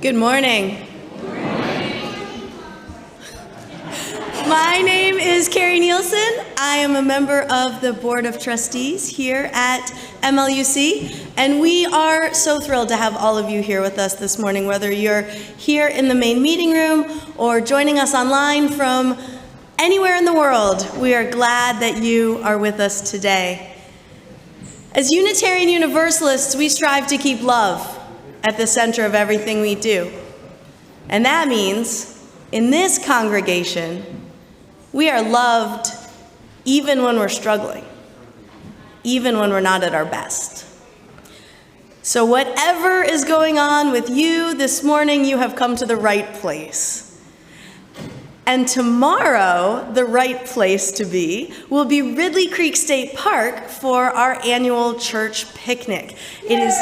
Good morning. My name is Carrie Nielsen. I am a member of the Board of Trustees here at MLUC, and we are so thrilled to have all of you here with us this morning, whether you're here in the main meeting room or joining us online from anywhere in the world. We are glad that you are with us today. As Unitarian Universalists, we strive to keep love at the center of everything we do. And that means, in this congregation, we are loved even when we're struggling, even when we're not at our best. So whatever is going on with you this morning, you have come to the right place. And tomorrow, the right place to be will be Ridley Creek State Park for our annual church picnic. It is...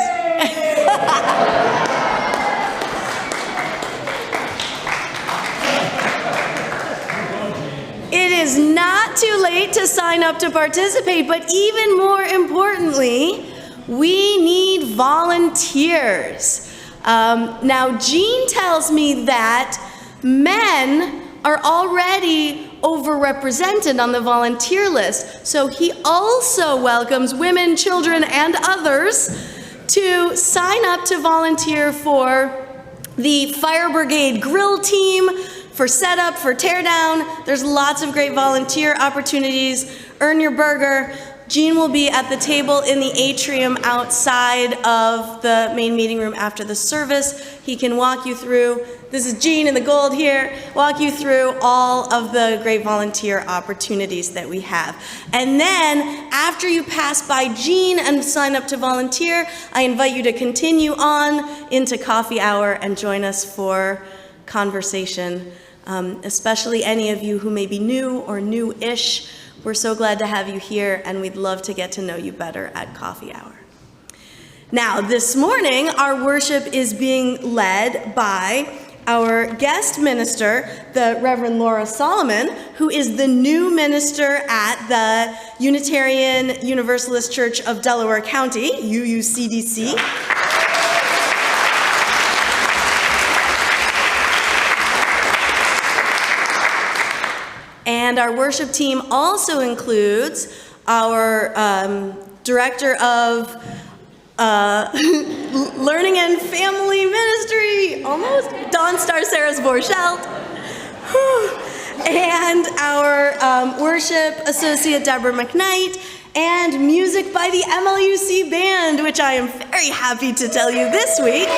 It is not too late to sign up to participate, but even more importantly, we need volunteers. Now, Jean tells me that men are already overrepresented on the volunteer list, so he also welcomes women, children, and others to sign up to volunteer for the Fire Brigade Grill Team, for setup, for teardown. There's lots of great volunteer opportunities. Earn your burger. Jean will be at the table in the atrium outside of the main meeting room after the service. He can walk you through, this is Jean in the gold here, walk you through all of the great volunteer opportunities that we have. And then, after you pass by Jean and sign up to volunteer, I invite you to continue on into coffee hour and join us for conversation, especially any of you who may be new or new-ish. We're so glad to have you here, and we'd love to get to know you better at coffee hour. Now, this morning, our worship is being led by our guest minister, the Reverend Laura Solomon, who is the new minister at the Unitarian Universalist Church of Delaware County, UUCDC. And our worship team also includes our Director of Learning and Family Ministry, almost, Dawn Star Sarahs-Borchelt, and our Worship Associate Deborah McKnight, and music by the MLUC Band, which I am very happy to tell you this week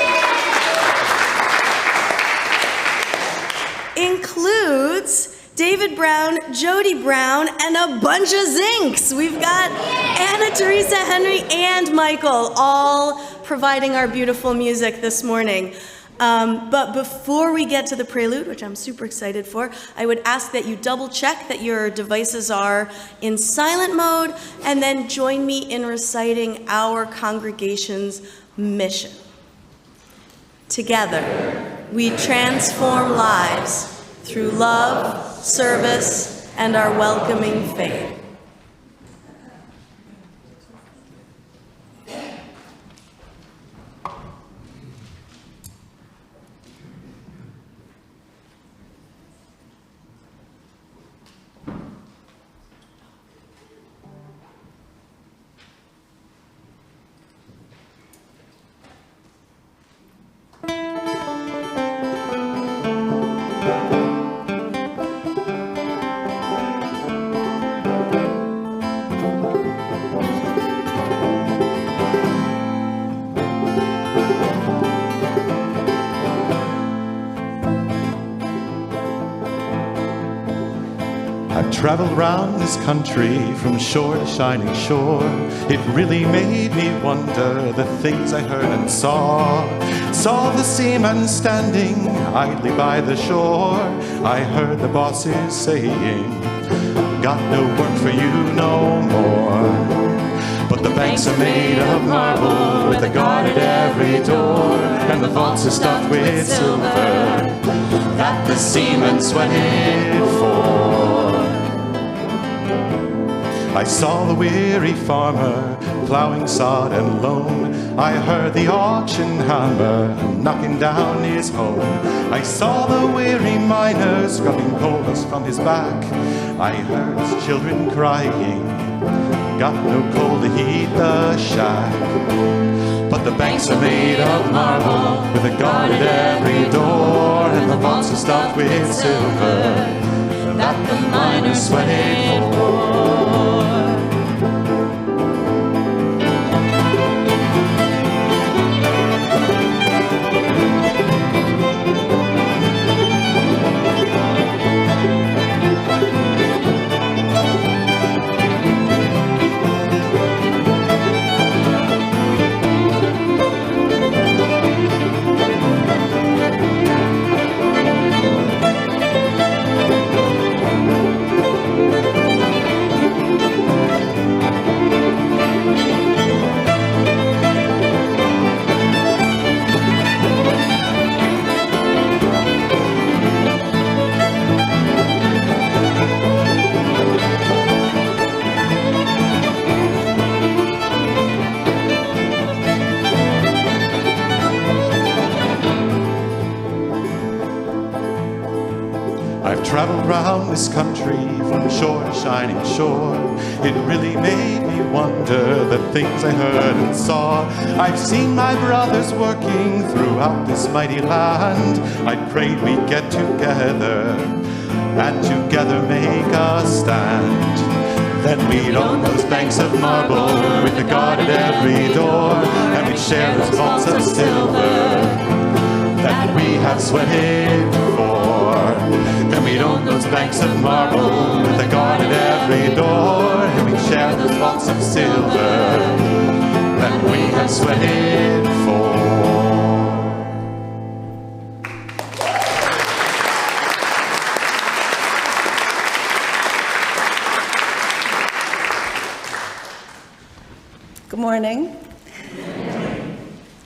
includes David Brown, Jodie Brown, and a bunch of Zinks. We've got Anna, Teresa, Henry, and Michael all providing our beautiful music this morning. But before we get to the Prelude, which I'm super excited for, I would ask that you double check that your devices are in silent mode, and then join me in reciting our congregation's mission. Together, we transform lives through love, service, and our welcoming faith. Traveled round this country from shore to shining shore. It really made me wonder the things I heard and saw. Saw the seamen standing idly by the shore. I heard the bosses saying, got no work for you no more. But the banks are made of marble with a guard at every door, and the vaults are stuffed with silver that the seamen sweated for. I saw the weary farmer plowing sod and loam. I heard the auction hammer knocking down his home. I saw the weary miner scrubbing coal dust from his back. I heard his children crying, got no coal to heat the shack. But the banks are made of marble with a guard at every door, and the vaults are stuffed with silver that the miners sweated for. Traveled round this country from shore to shining shore. It really made me wonder the things I heard and saw. I've seen my brothers working throughout this mighty land. I prayed we'd get together and together make a stand. Then we'd own those banks of marble with the guard at every door, and we'd share those vaults of silver that we have sweated for. Then we'd own those banks of marble with a guard at every door, and we'd share those vaults of silver that we have sweated for. Good morning.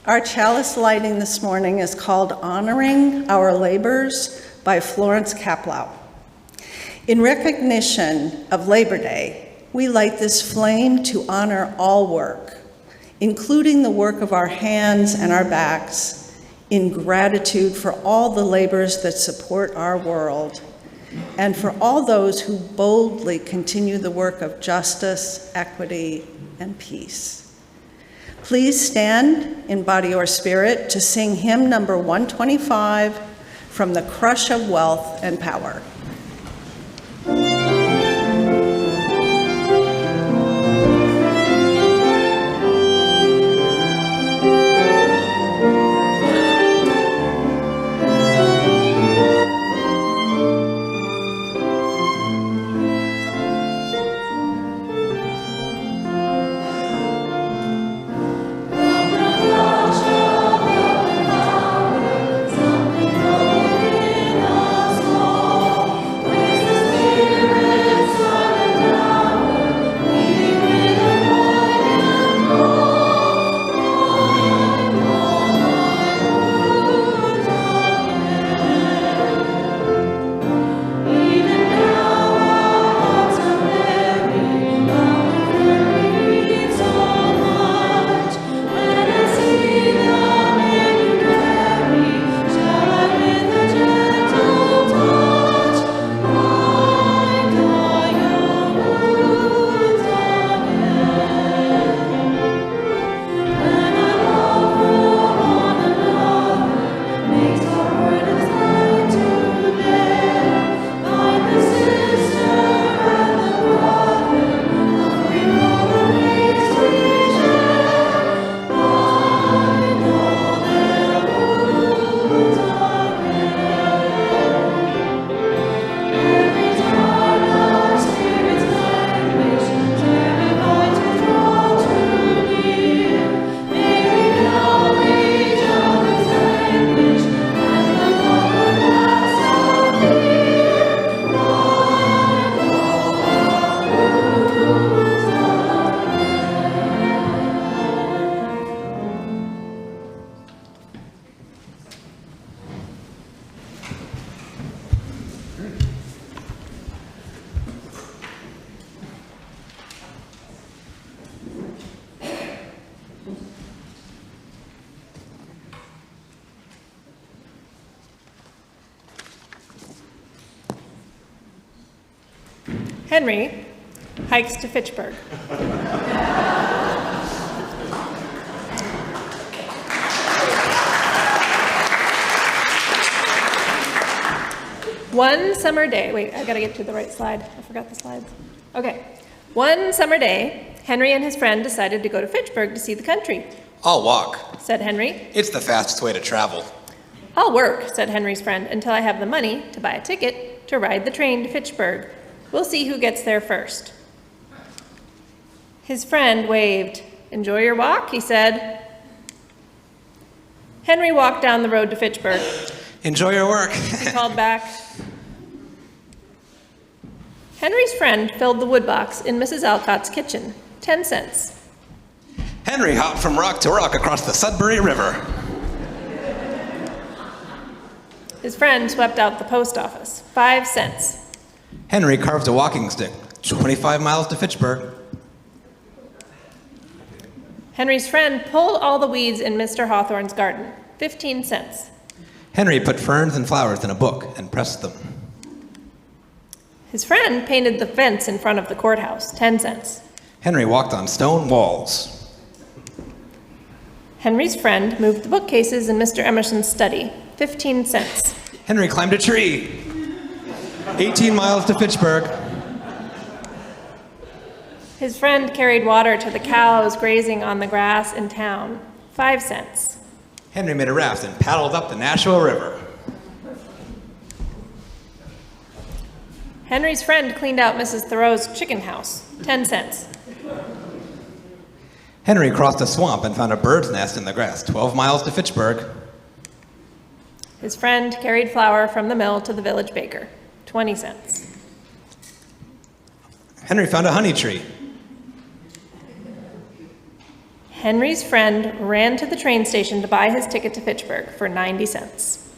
Our Chalice Lighting this morning is called Honoring Our Labors by Florence Caplow. In recognition of Labor Day, we light this flame to honor all work, including the work of our hands and our backs, in gratitude for all the labors that support our world, and for all those who boldly continue the work of justice, equity, and peace. Please stand in body or spirit to sing hymn number 125, From the Crush of Wealth and Power. Henry hikes to Fitchburg. One summer day, wait, I gotta get to the right slide. I forgot the slides. Okay. One summer day, Henry and his friend decided to go to Fitchburg to see the country. I'll walk. Said Henry. It's the fastest way to travel. I'll work, said Henry's friend, until I have the money to buy a ticket to ride the train to Fitchburg. We'll see who gets there first. His friend waved. Enjoy your walk, he said. Henry walked down the road to Fitchburg. Enjoy your work. He called back. Henry's friend filled the woodbox in Mrs. Alcott's kitchen. 10 cents. Henry hopped from rock to rock across the Sudbury River. His friend swept out the post office. 5 cents. Henry carved a walking stick. 25 miles to Fitchburg. Henry's friend pulled all the weeds in Mr. Hawthorne's garden. 15 cents. Henry put ferns and flowers in a book and pressed them. His friend painted the fence in front of the courthouse. 10 cents. Henry walked on stone walls. Henry's friend moved the bookcases in Mr. Emerson's study. 15 cents. Henry climbed a tree. 18 miles to Fitchburg. His friend carried water to the cows grazing on the grass in town. 5 cents. Henry made a raft and paddled up the Nashua River. Henry's friend cleaned out Mrs. Thoreau's chicken house. 10 cents. Henry crossed a swamp and found a bird's nest in the grass. 12 miles to Fitchburg. His friend carried flour from the mill to the village baker. 20 cents. Henry found a honey tree. Henry's friend ran to the train station to buy his ticket to Fitchburg for 90 cents.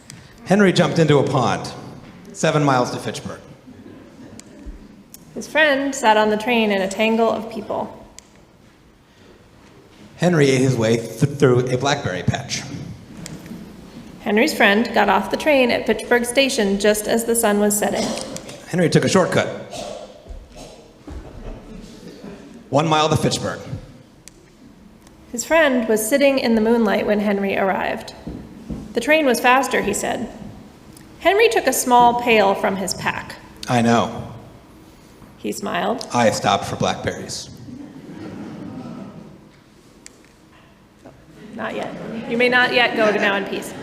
Henry jumped into a pond. 7 miles to Fitchburg. His friend sat on the train in a tangle of people. Henry ate his way through a blackberry patch. Henry's friend got off the train at Fitchburg Station just as the sun was setting. Henry took a shortcut. 1 mile to Fitchburg. His friend was sitting in the moonlight when Henry arrived. The train was faster, he said. Henry took a small pail from his pack. I know. He smiled. I stopped for blackberries. Not yet. You may not yet go to now in peace.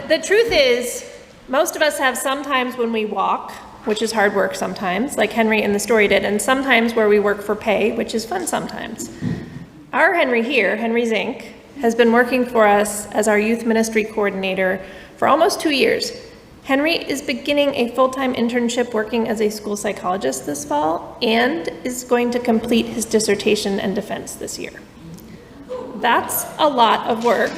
The truth is, most of us have some times when we walk, which is hard work sometimes, like Henry in the story did, and sometimes where we work for pay, which is fun sometimes. Our Henry here, Henry Zink, has been working for us as our youth ministry coordinator for almost 2 years. Henry is beginning a full-time internship working as a school psychologist this fall and is going to complete his dissertation and defense this year. That's a lot of work.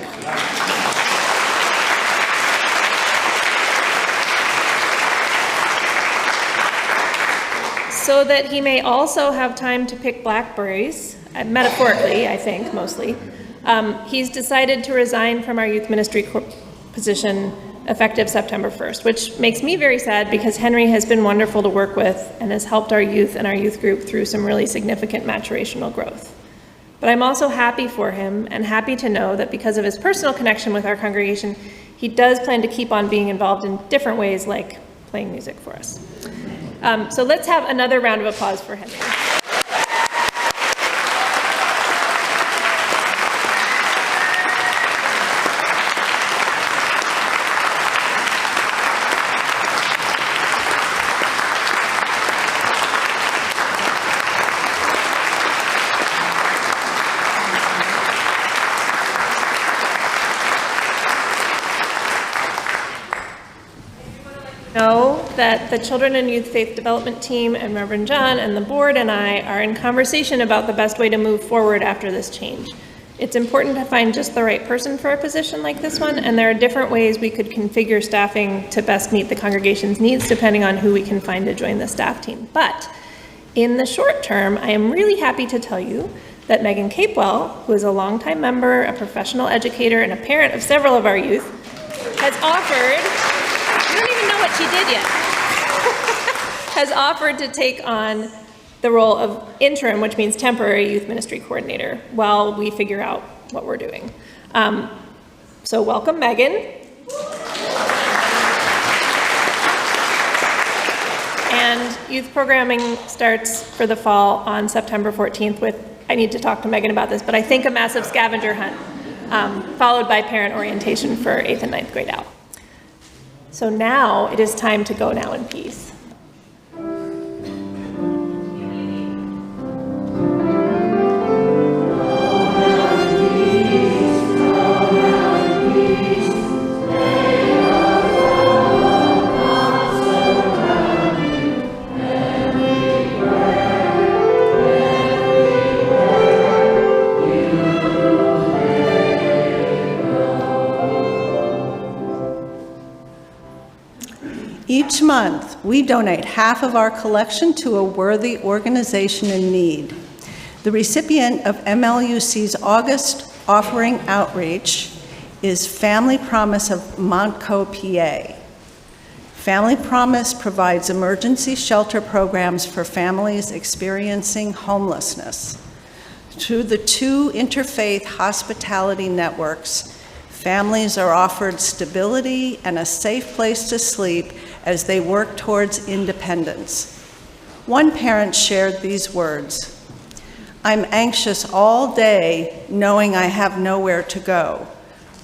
So that he may also have time to pick blackberries, metaphorically, I think, mostly. He's decided to resign from our youth ministry position effective September 1st, which makes me very sad because Henry has been wonderful to work with and has helped our youth and our youth group through some really significant maturational growth. But I'm also happy for him and happy to know that because of his personal connection with our congregation, he does plan to keep on being involved in different ways, like playing music for us. So let's have another round of applause for Henry. Know that the Children and Youth Faith Development Team and Reverend John and the board and I are in conversation about the best way to move forward after this change. It's important to find just the right person for a position like this one, and there are different ways we could configure staffing to best meet the congregation's needs depending on who we can find to join the staff team. But in the short term, I am really happy to tell you that Megan Caplow, who is a longtime member, a professional educator, and a parent of several of our youth, has offered, you don't even know what she did yet, has offered to take on the role of interim, which means temporary youth ministry coordinator, while we figure out what we're doing. So welcome, Megan. And youth programming starts for the fall on September 14th with, I need to talk to Megan about this, but I think a massive scavenger hunt, followed by parent orientation for 8th and 9th grade out. So now it is time to go now in peace. Each month, we donate half of our collection to a worthy organization in need. The recipient of MLUC's August offering outreach is Family Promise of MontCo, PA. Family Promise provides emergency shelter programs for families experiencing homelessness. Through the 2 interfaith hospitality networks, families are offered stability and a safe place to sleep as they work towards independence. One parent shared these words: "I'm anxious all day knowing I have nowhere to go,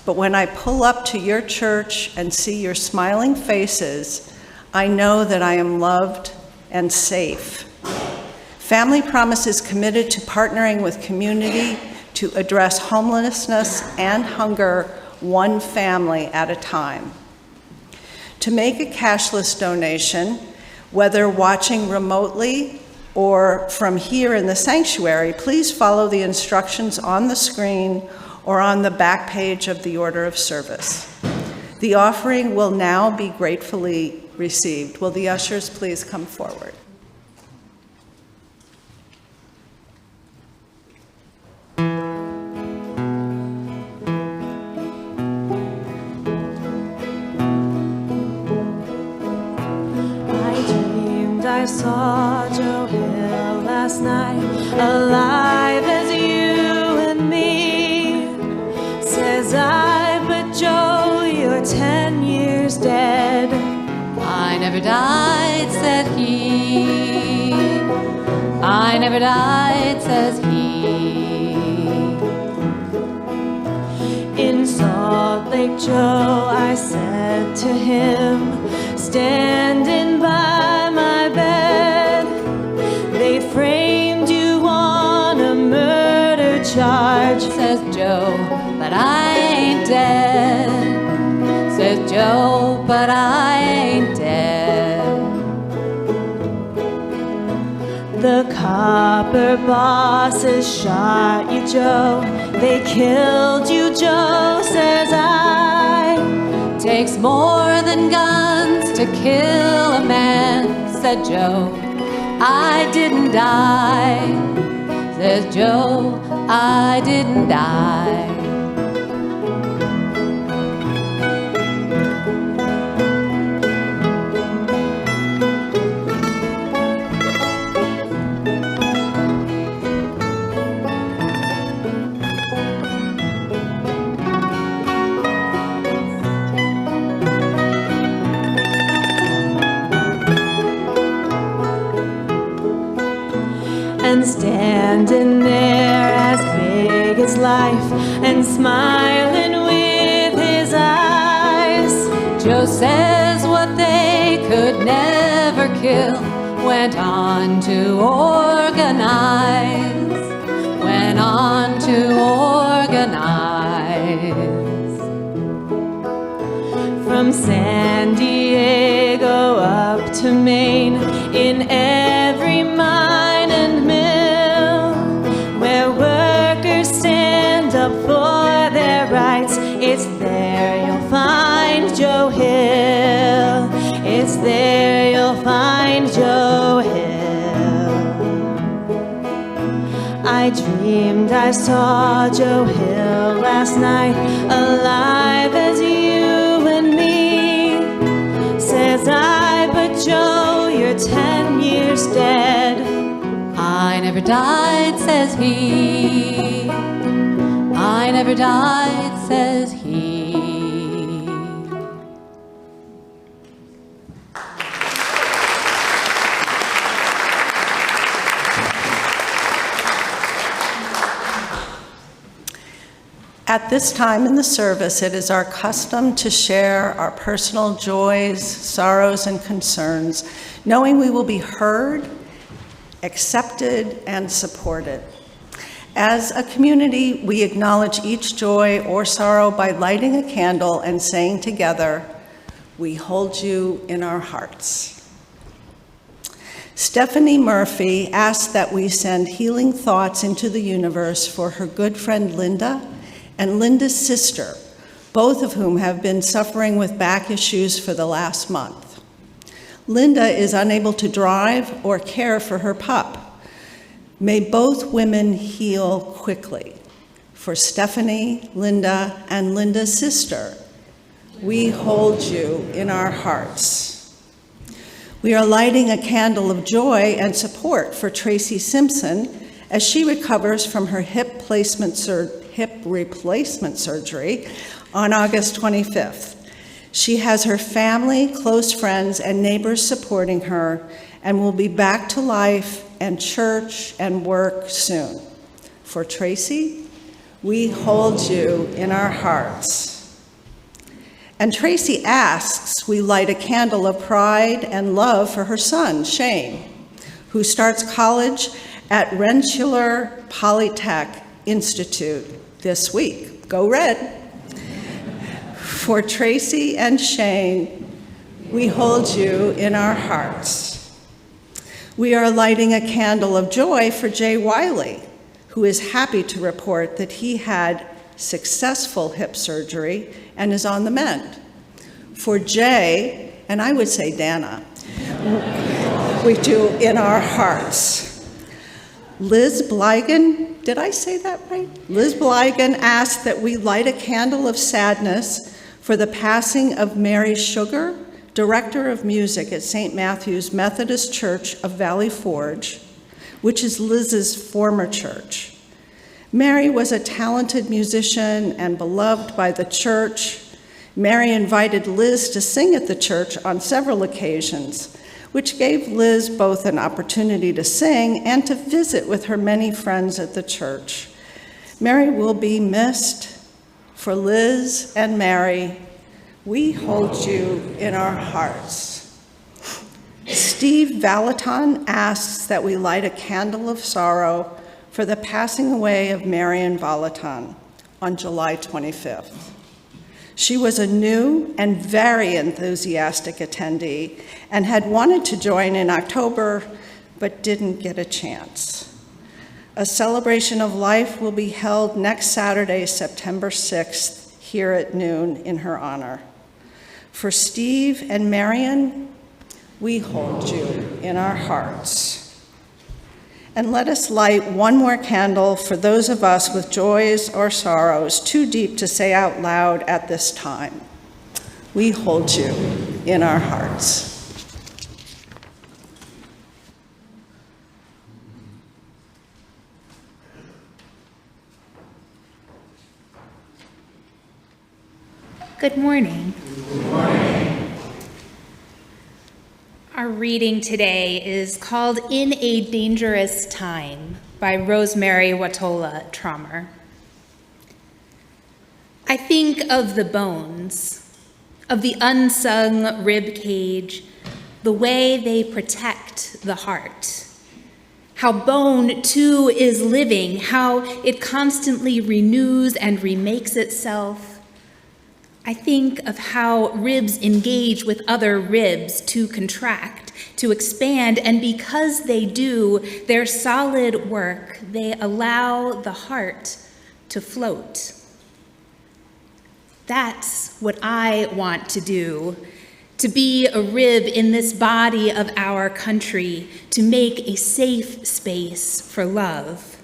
but when I pull up to your church and see your smiling faces, I know that I am loved and safe." Family Promise is committed to partnering with community to address homelessness and hunger one family at a time. To make a cashless donation, whether watching remotely or from here in the sanctuary, please follow the instructions on the screen or on the back page of the order of service. The offering will now be gratefully received. Will the ushers please come forward? I saw Joe Hill last night, alive as you and me. Says I, but Joe, you're 10 years dead. I never died, said he. I never died, says he. In Salt Lake, Joe, I said to him, standing by my bed, they framed you on a murder charge. Says Joe, but I ain't dead. Says Joe, but I ain't dead. The copper bosses shot you, Joe. They killed you, Joe, says I. Takes more than guns to kill a man, said Joe. I didn't die, says Joe. I didn't die. And standing there as big as life and smiling with his eyes, Joe says what they could never kill went on to organize, went on to organize. From San Diego up to Maine, in every mine and mill, where workers stand up for their rights, it's there you'll find Joe Hill. It's there you'll find Joe Hill. I I dreamed I saw Joe Hill last night, alive as you and me. Says I, but Joe, you're 10 years dead. I never died, says he. I never died, says he. At this time in the service, it is our custom to share our personal joys, sorrows, and concerns, knowing we will be heard, accepted, and supported. As a community, we acknowledge each joy or sorrow by lighting a candle and saying together, "We hold you in our hearts." Stephanie Murphy asked that we send healing thoughts into the universe for her good friend Linda and Linda's sister, both of whom have been suffering with back issues for the last month. Linda is unable to drive or care for her pup. May both women heal quickly. For Stephanie, Linda, and Linda's sister, we hold you in our hearts. We are lighting a candle of joy and support for Tracy Simpson as she recovers from her hip replacement surgery on August 25th. She has her family, close friends, and neighbors supporting her and will be back to life and church and work soon. For Tracy, we hold you in our hearts. And Tracy asks we light a candle of pride and love for her son, Shane, who starts college at Rensselaer Polytech Institute this week. Go Red! For Tracy and Shane, we hold you in our hearts. We are lighting a candle of joy for Jay Wiley, who is happy to report that he had successful hip surgery and is on the mend. For Jay, and I would say Dana, we do in our hearts. Liz Blygan, did I say that right? Liz Blygan asked that we light a candle of sadness for the passing of Mary Sugar, Director of Music at St. Matthew's Methodist Church of Valley Forge, which is Liz's former church. Mary was a talented musician and beloved by the church. Mary invited Liz to sing at the church on several occasions, which gave Liz both an opportunity to sing and to visit with her many friends at the church. Mary will be missed. For Liz and Mary, we hold you in our hearts. Steve Valaton asks that we light a candle of sorrow for the passing away of Marian Valaton on July 25th. She was a new and very enthusiastic attendee and had wanted to join in October, but didn't get a chance. A celebration of life will be held next Saturday, September 6th, here at noon in her honor. For Steve and Marian, we hold you in our hearts. And let us light one more candle for those of us with joys or sorrows too deep to say out loud at this time. We hold you in our hearts. Good morning. Good morning. Our reading today is called In a Dangerous Time by Rosemary Watola Trommer. I think of the bones, of the unsung rib cage, the way they protect the heart. How bone too is living, how it constantly renews and remakes itself. I think of how ribs engage with other ribs to contract, to expand, and because they do their solid work, they allow the heart to float. That's what I want to do, to be a rib in this body of our country, to make a safe space for love.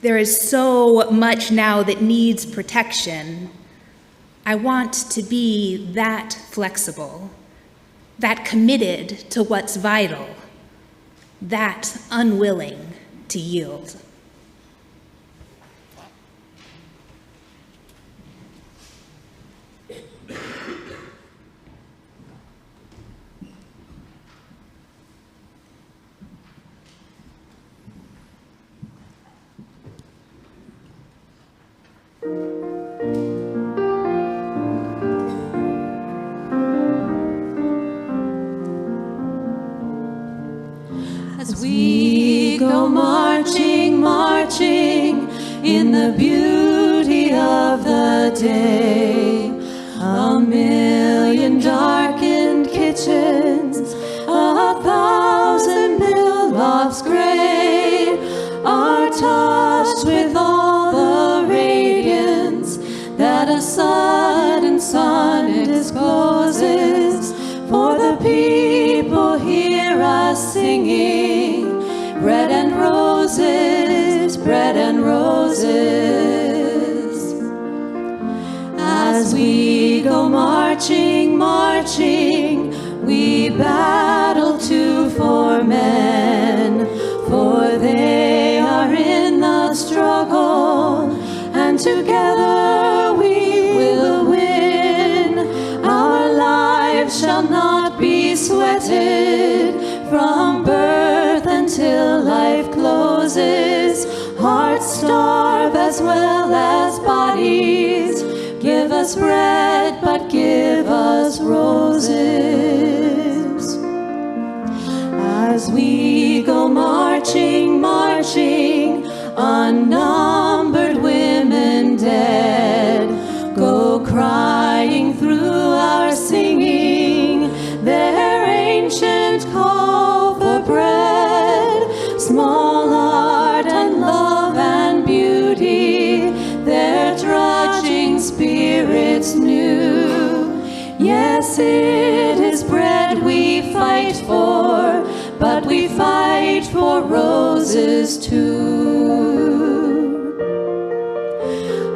There is so much now that needs protection. I want to be that flexible, that committed to what's vital, that unwilling to yield. As we go marching, marching in the beauty of the day, a million darkened kitchens, 1,000 mill-lofts gray are touched with all the radiance that a sudden sun discloses. For the people hear us singing, bread and roses, bread and roses. As we go marching, marching, we battle too for men, for they are in the struggle, and together we will win. Our lives shall not be sweated from birth until life closes. Hearts starve as well as bodies. Give us bread, but give us roses. As we go marching, marching, unnumbered women dead go crying through our singing their ancient call for bread. Small art and love and beauty, their trudging spirits new. Yes, it is bread we fight for, but we fight for roses too.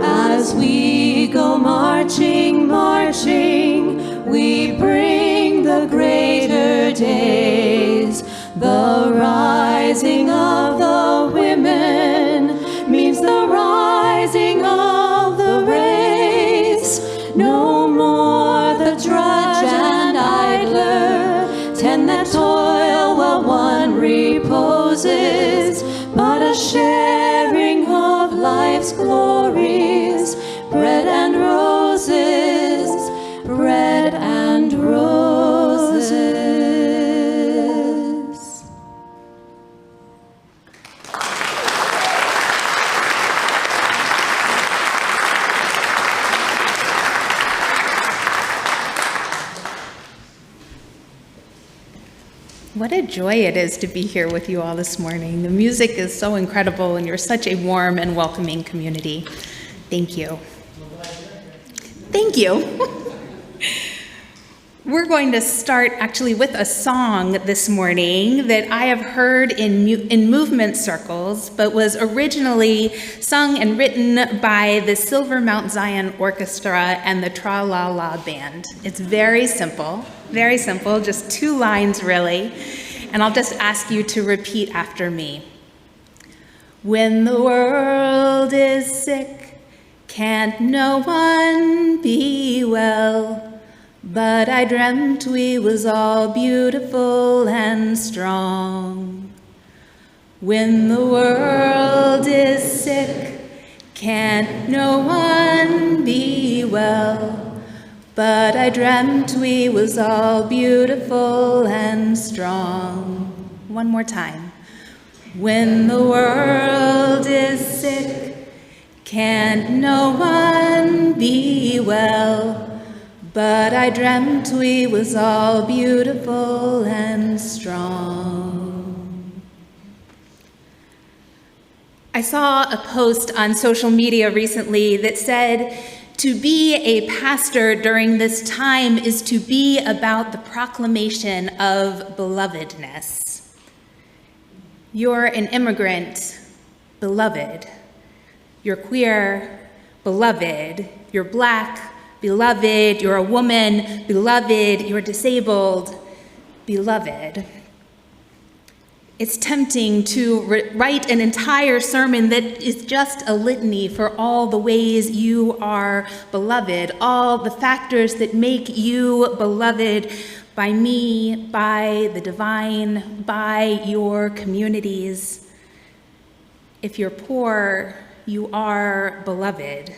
As we go marching, marching, we bring the greater days. The rising of the women means the rising of the race. No more the drudge and idler, ten that toil while one reposes, but a sharing of life's glories. Bread and roses, bread and roses. What a joy it is to be here with you all this morning. The music is so incredible, and you're such a warm and welcoming community. Thank you. Thank you. We're going to start actually with a song this morning that I have heard in movement circles, but was originally sung and written by the Silver Mount Zion Orchestra and the Tra-La-La Band. It's very simple, just 2 lines really, and I'll just ask you to repeat after me. When the world is sick, can't no one be well, but I dreamt we was all beautiful and strong. When the world is sick, can't no one be well, but I dreamt we was all beautiful and strong. One more time. When the world is sick, can't no one be well, but I dreamt we was all beautiful and strong. I saw a post on social media recently that said, to be a pastor during this time is to be about the proclamation of belovedness. You're an immigrant, beloved. You're queer, beloved. You're Black, beloved. You're a woman, beloved. You're disabled, beloved. It's tempting to write an entire sermon that is just a litany for all the ways you are beloved, all the factors that make you beloved by me, by the divine, by your communities. If you're poor, you are beloved.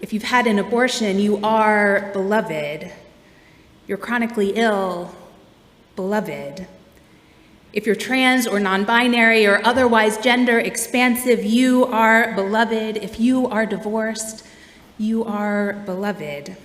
If you've had an abortion, you are beloved. You're chronically ill, beloved. If you're trans or non-binary or otherwise gender expansive, you are beloved. If you are divorced, you are beloved.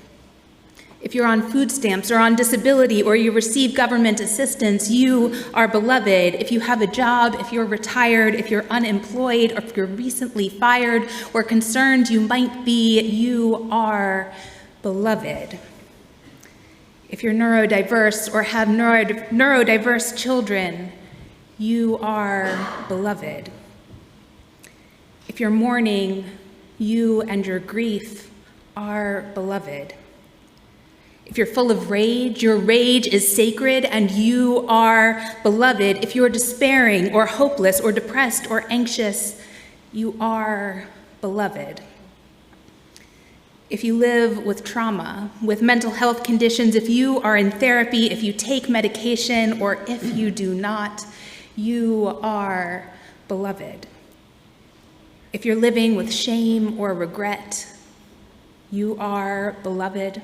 If you're on food stamps or on disability or you receive government assistance, you are beloved. If you have a job, if you're retired, if you're unemployed, or if you're recently fired or concerned you might be, you are beloved. If you're neurodiverse or have neurodiverse children, you are beloved. If you're mourning, you and your grief are beloved. If you're full of rage, your rage is sacred and you are beloved. If you're despairing or hopeless or depressed or anxious, you are beloved. If you live with trauma, with mental health conditions, if you are in therapy, if you take medication, or if you do not, you are beloved. If you're living with shame or regret, you are beloved.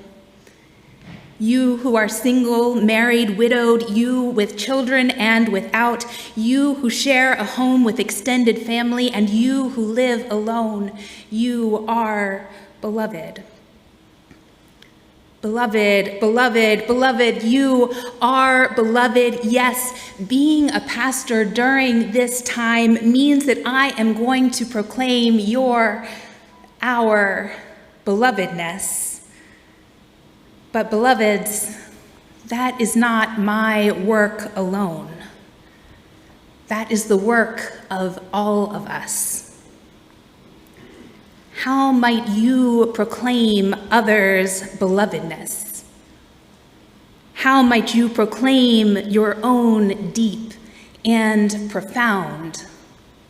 You who are single, married, widowed, you with children and without, you who share a home with extended family, and you who live alone, you are beloved. Beloved, beloved, beloved, you are beloved. Yes, being a pastor during this time means that I am going to proclaim our belovedness. But beloveds, that is not my work alone. That is the work of all of us. How might you proclaim others' belovedness? How might you proclaim your own deep and profound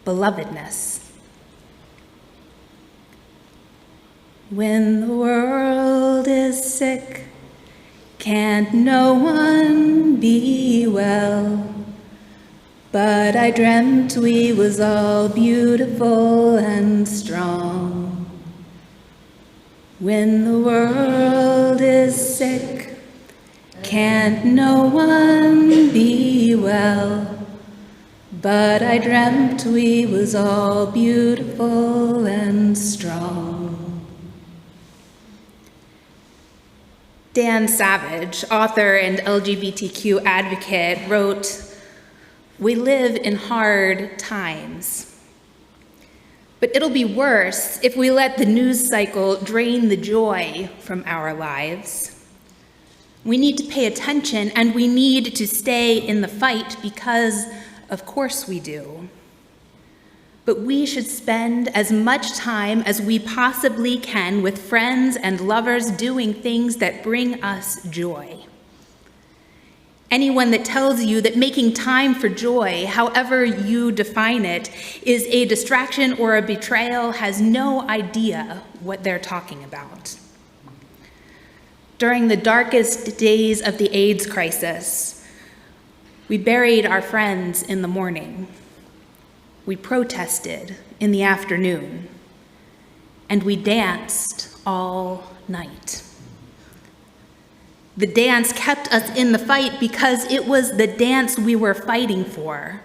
belovedness? When the world is sick, can't no one be well? But I dreamt we was all beautiful and strong. When the world is sick, can't no one be well? But I dreamt we was all beautiful and strong. Dan Savage, author and LGBTQ advocate, wrote, "We live in hard times. But it'll be worse if we let the news cycle drain the joy from our lives. We need to pay attention and we need to stay in the fight because, of course we do. But we should spend as much time as we possibly can with friends and lovers doing things that bring us joy. Anyone that tells you that making time for joy, however you define it, is a distraction or a betrayal has no idea what they're talking about. During the darkest days of the AIDS crisis, we buried our friends in the morning. We protested in the afternoon, and we danced all night. The dance kept us in the fight because it was the dance we were fighting for.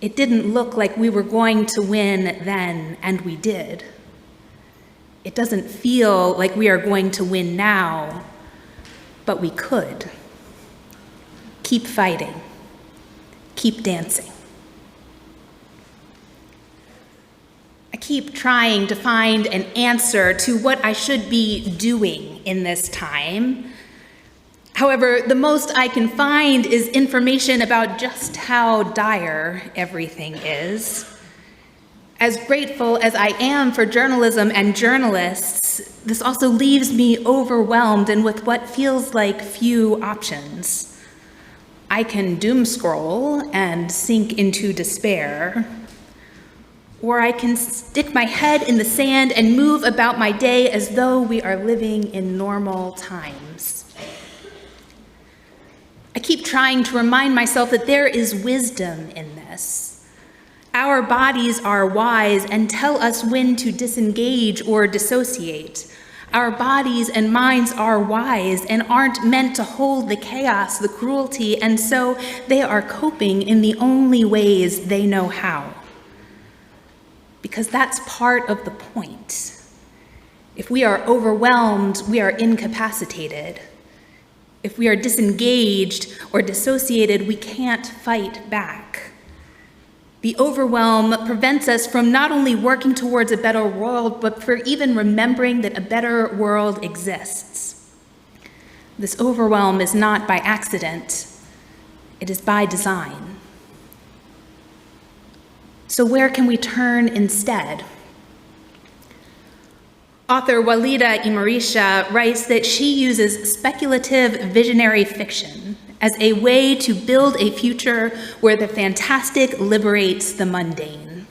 It didn't look like we were going to win then, and we did. It doesn't feel like we are going to win now, but we could. Keep fighting. Keep dancing. I keep trying to find an answer to what I should be doing in this time. However, the most I can find is information about just how dire everything is. As grateful as I am for journalism and journalists, this also leaves me overwhelmed and with what feels like few options. I can doom scroll and sink into despair, or I can stick my head in the sand and move about my day as though we are living in normal times. I keep trying to remind myself that there is wisdom in this. Our bodies are wise and tell us when to disengage or dissociate. Our bodies and minds are wise and aren't meant to hold the chaos, the cruelty, and so they are coping in the only ways they know how. Because that's part of the point. If we are overwhelmed, we are incapacitated. If we are disengaged or dissociated, we can't fight back. The overwhelm prevents us from not only working towards a better world, but for even remembering that a better world exists. This overwhelm is not by accident, it is by design. So where can we turn instead? Author Walida Imarisha writes that she uses speculative visionary fiction as a way to build a future where the fantastic liberates the mundane.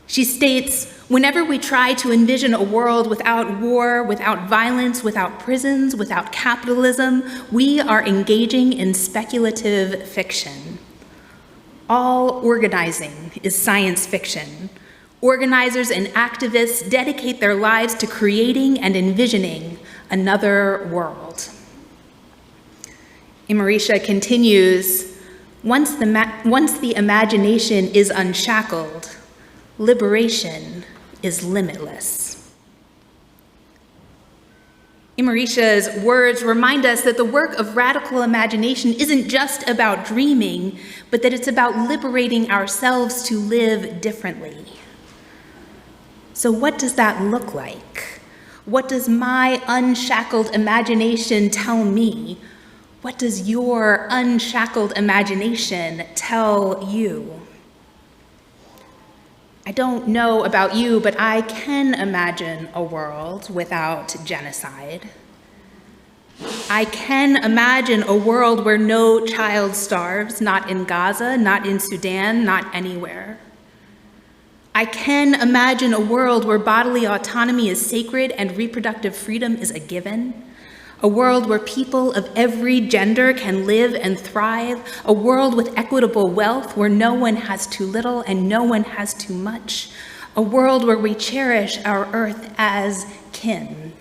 She states, whenever we try to envision a world without war, without violence, without prisons, without capitalism, we are engaging in speculative fiction. All organizing is science fiction. Organizers and activists dedicate their lives to creating and envisioning another world. Imarisha continues, once the imagination is unshackled, liberation is limitless. Imarisha's words remind us that the work of radical imagination isn't just about dreaming, but that it's about liberating ourselves to live differently. So what does that look like? What does my unshackled imagination tell me? What does your unshackled imagination tell you? I don't know about you, but I can imagine a world without genocide. I can imagine a world where no child starves, not in Gaza, not in Sudan, not anywhere. I can imagine a world where bodily autonomy is sacred and reproductive freedom is a given. A world where people of every gender can live and thrive. A world with equitable wealth where no one has too little and no one has too much. A world where we cherish our earth as kin.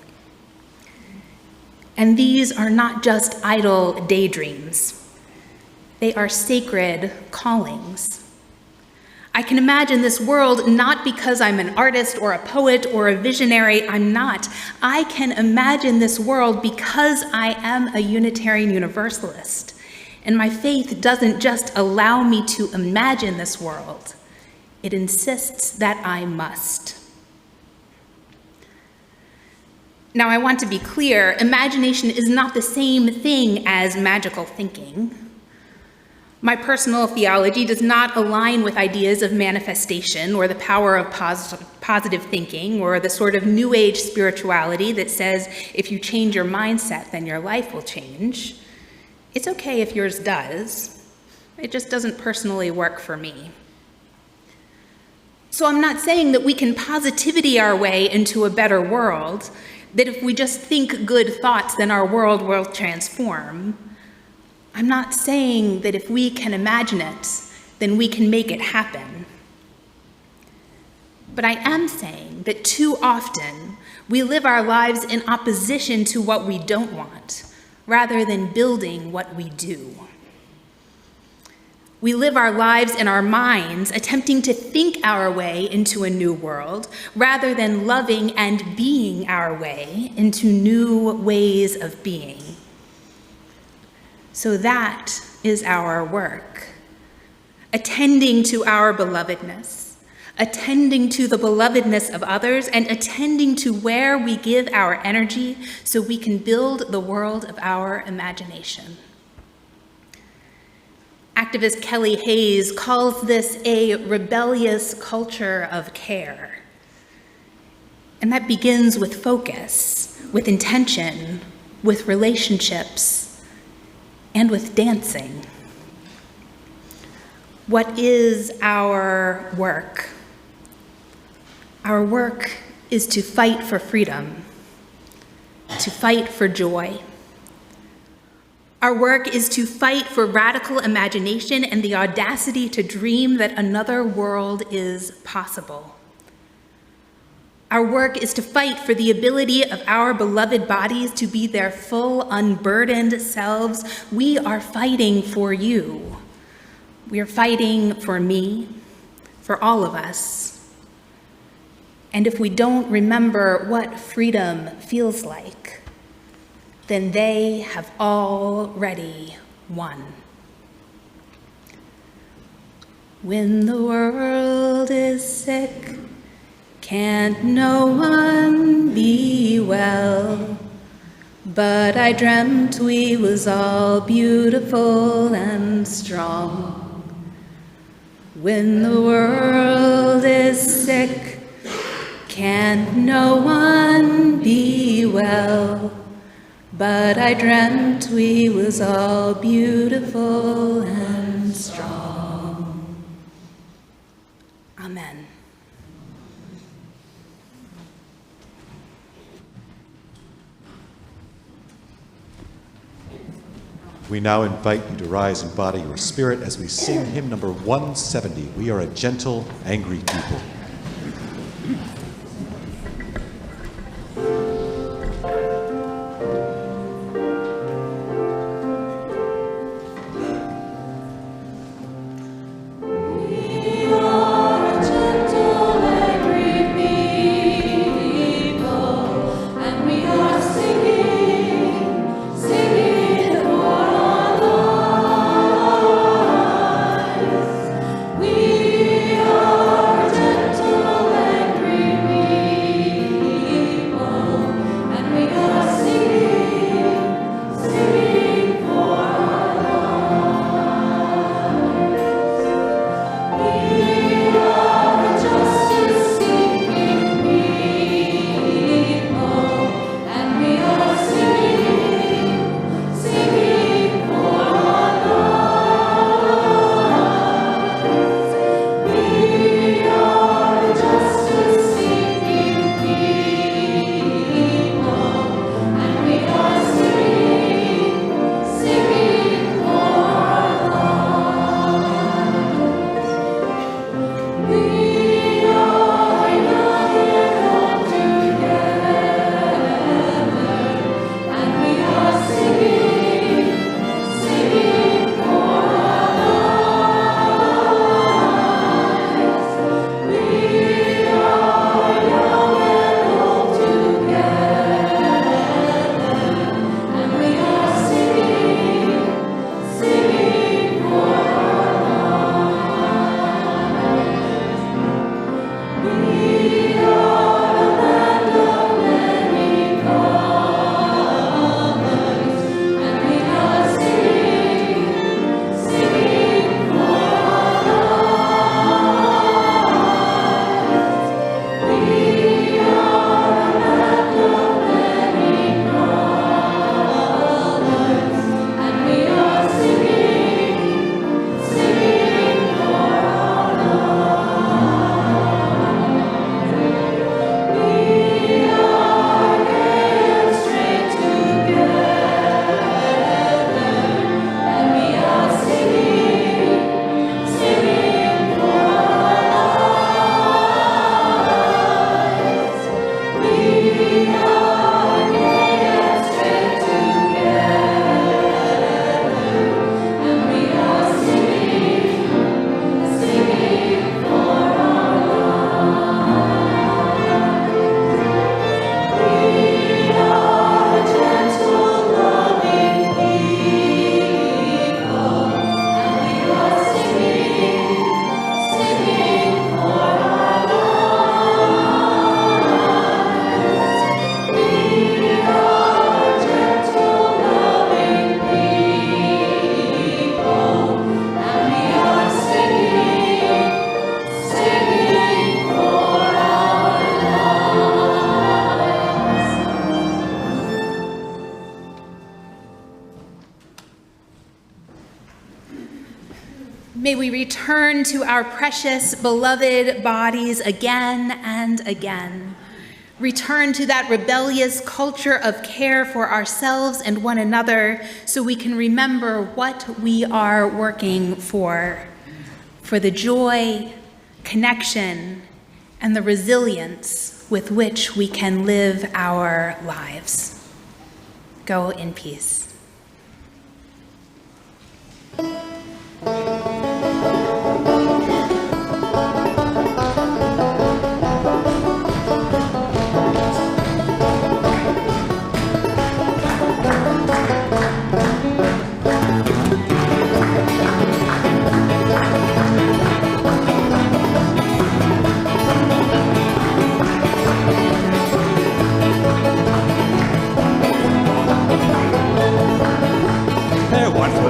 And these are not just idle daydreams. They are sacred callings. I can imagine this world not because I'm an artist or a poet or a visionary. I'm not. I can imagine this world because I am a Unitarian Universalist. And my faith doesn't just allow me to imagine this world. It insists that I must. Now, I want to be clear, imagination is not the same thing as magical thinking. My personal theology does not align with ideas of manifestation or the power of positive thinking or the sort of new age spirituality that says if you change your mindset, then your life will change. It's okay if yours does. It just doesn't personally work for me. So I'm not saying that we can positivity our way into a better world, that if we just think good thoughts, then our world will transform. I'm not saying that if we can imagine it, then we can make it happen. But I am saying that too often we live our lives in opposition to what we don't want, rather than building what we do. We live our lives in our minds, attempting to think our way into a new world, rather than loving and being our way into new ways of being. So that is our work, attending to our belovedness, attending to the belovedness of others, and attending to where we give our energy so we can build the world of our imagination. Activist Kelly Hayes calls this a rebellious culture of care. And that begins with focus, with intention, with relationships, and with dancing. What is our work? Our work is to fight for freedom, to fight for joy. Our work is to fight for radical imagination and the audacity to dream that another world is possible. Our work is to fight for the ability of our beloved bodies to be their full, unburdened selves. We are fighting for you. We are fighting for me, for all of us. And if we don't remember what freedom feels like, then they have already won. When the world is sick, can't no one be well? But I dreamt we was all beautiful and strong. When the world is sick, can't no one be well? But I dreamt we was all beautiful and strong. Amen. We now invite you to rise and body your spirit as we sing hymn number 170, We Are a Gentle, Angry People. We are gentle. May we return to our precious, beloved bodies again and again. Return to that rebellious culture of care for ourselves and one another so we can remember what we are working for the joy, connection, and the resilience with which we can live our lives. Go in peace.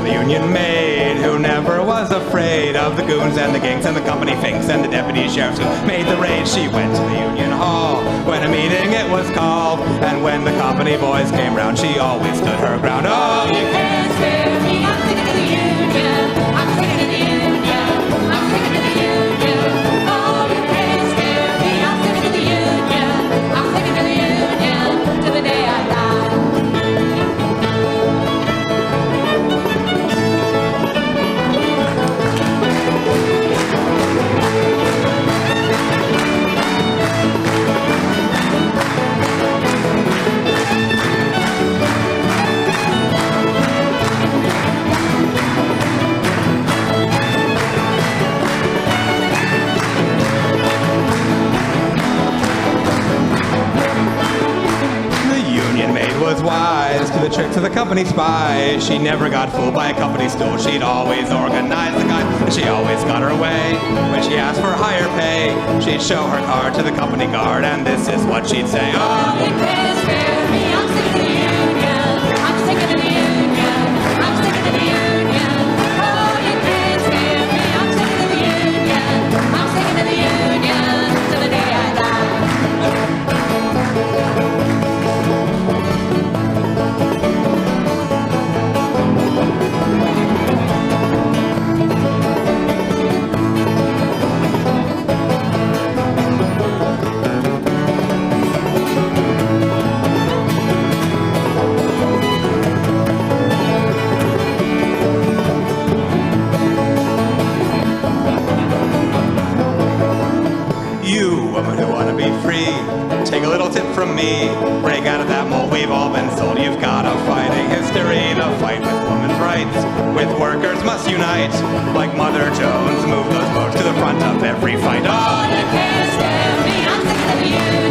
Union maid who never was afraid of the goons and the gangs and the company finks and the deputy sheriffs who made the raid. She went to the union hall when a meeting it was called, and when the company boys came round, she always stood her ground. Oh, you can't scare me, I'm sticking to the union, I'm sticking to the union, I'm sticking to the union. Oh, you can't scare me, I'm sticking to the union, I'm sticking to the union till the day I die. Was wise to the tricks of the company spies. She never got fooled by a company stool. She'd always organize the guys, and she always got her way. When she asked for higher pay, she'd show her card to the company guard, and this is what she'd say. Oh, you can't spare me, I'm sticking to the union, I'm sticking to the union, I'm sticking to the union. Oh, you can't spare me, I'm sticking to the union, I'm sticking to the union till the day I die. Take a little tip from me, break out of that mold we've all been sold. You've got a fighting history to fight with women's rights, with workers must unite, like Mother Jones, move those boats to the front of every fight. Oh, you can't scare me, I'm sticking to the union.